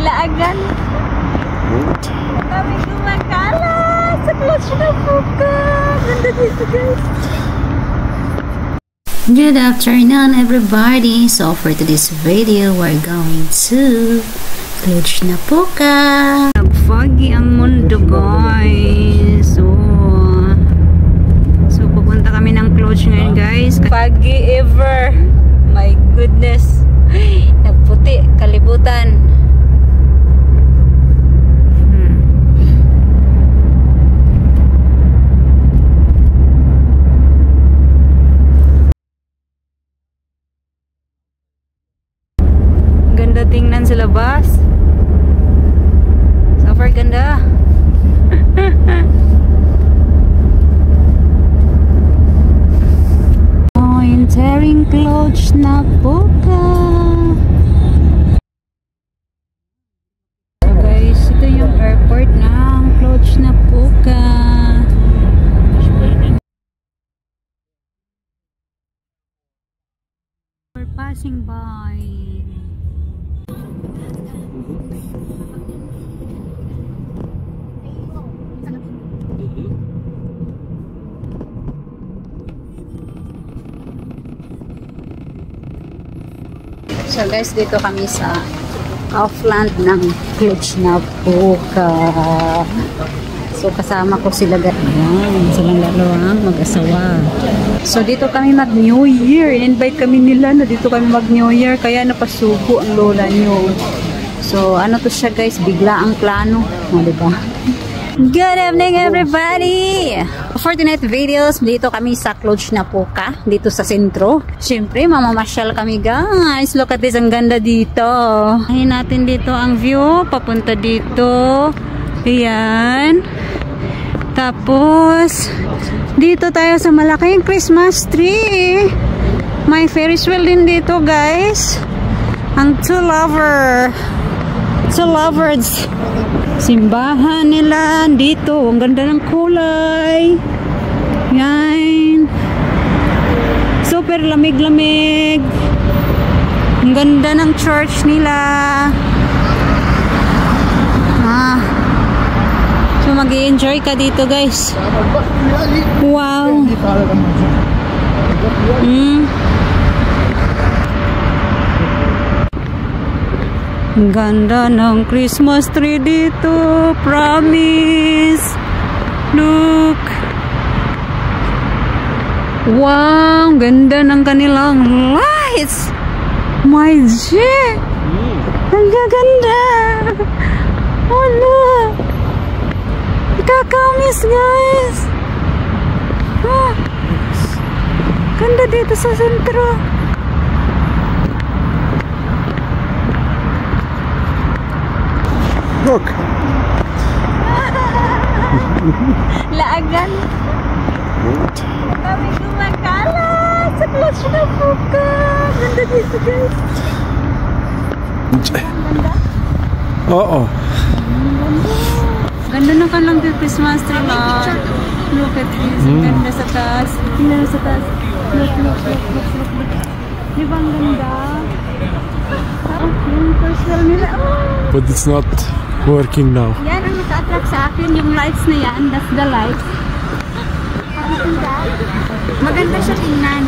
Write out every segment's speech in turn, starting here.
Laagan. Kami gumagala sa Clutch na Puka. Ganda dito guys. Good afternoon everybody. So for today's video, we're going to Clutch na Puka. Foggy ang mundo guys. So pupunta kami ng Clutch ngayon guys. Foggy ever. My goodness. Nagputi, kalibutan. Ganda tingnan sa labas. Super ganda. Entering Clutch na Puka. So guys, ito yung airport ng Clutch na Puka. We're passing by. So guys, dito kami sa offland ng Clutch na Puka. So kasama ko sila ganyan, silang dalawang mag-asawa. So dito kami mag-New Year. In-invite kami nila na dito kami mag-New Year, kaya napasugo ang lola nyo. So ano to siya guys, bigla ang plano, diba? Good evening everybody! For tonight videos, dito kami sa Clutch na Puka, dito sa sentro. Siyempre, mamamasyal kami guys. Look at this, ang ganda dito. Ayan natin dito ang view, papunta dito. Ayan. Tapos, dito tayo sa malaking Christmas tree. May Ferris wheel din dito guys. Ang two lovers. Simbahan nila dito. Ang ganda ng kulay. Yan. Super lamig-lamig. Ang ganda ng church nila. So mag-i-enjoy ka dito guys. Wow. Ang ganda ng Christmas tree dito. Promise. Look. Wow. Ang ganda ng kanilang lights. My G. Ang gaganda. Oh look. Ikakamis guys. Ganda dito sa sentro. Look. Laagan. Kami gumagala sa Clutch na Puka. Ganda dito guys. Ganda? Oo. Ganda ng kanilang Christmas tree lot. Look at this. Ganda sa taas. Tingnan sa taas. Look. Di ba ang ganda? Yung personal nila. But it's not working now. Yan ang naka-attract sa akin, yung lights na yan. That's the lights. Maganda siya tingnan.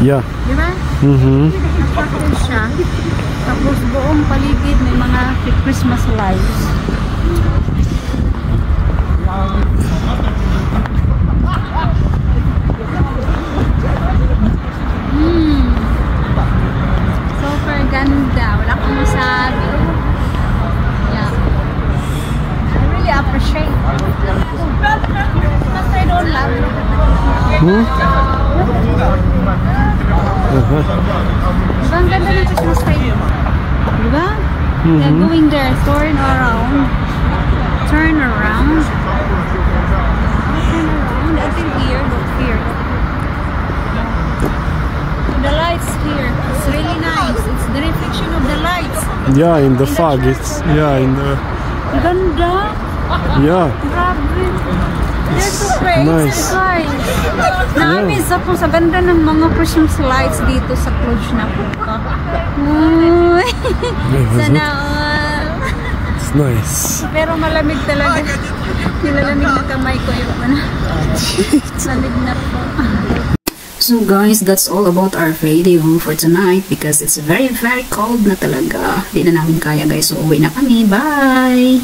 Yeah. Diba? Attractive siya. Tapos buong paligid may mga Christmas lights. Super ganda. Wala akong masabi. Yeah. I really appreciate it. But I don't love it. Diba ang ganda ng Christmas tree? Diba? They're going there. Turn around. Turn around. Until here. Look here. The lights here. It's really nice. It's the reflection of the lights. Yeah, in the fog. It's in the. Ganda. Yeah. Grabe. They're super Nice. guys. Na-amaze ako sa ganda ng mga Christmas lights dito sa Cluj-Napoca. Uy! Sana all. It's nice. Pero malamig talaga. Nilalamig na kamay ko yung ano. Lamig na po. So guys, that's all about our video for tonight because it's very cold na talaga. Di na namin kaya guys. So uwi na kami. Bye!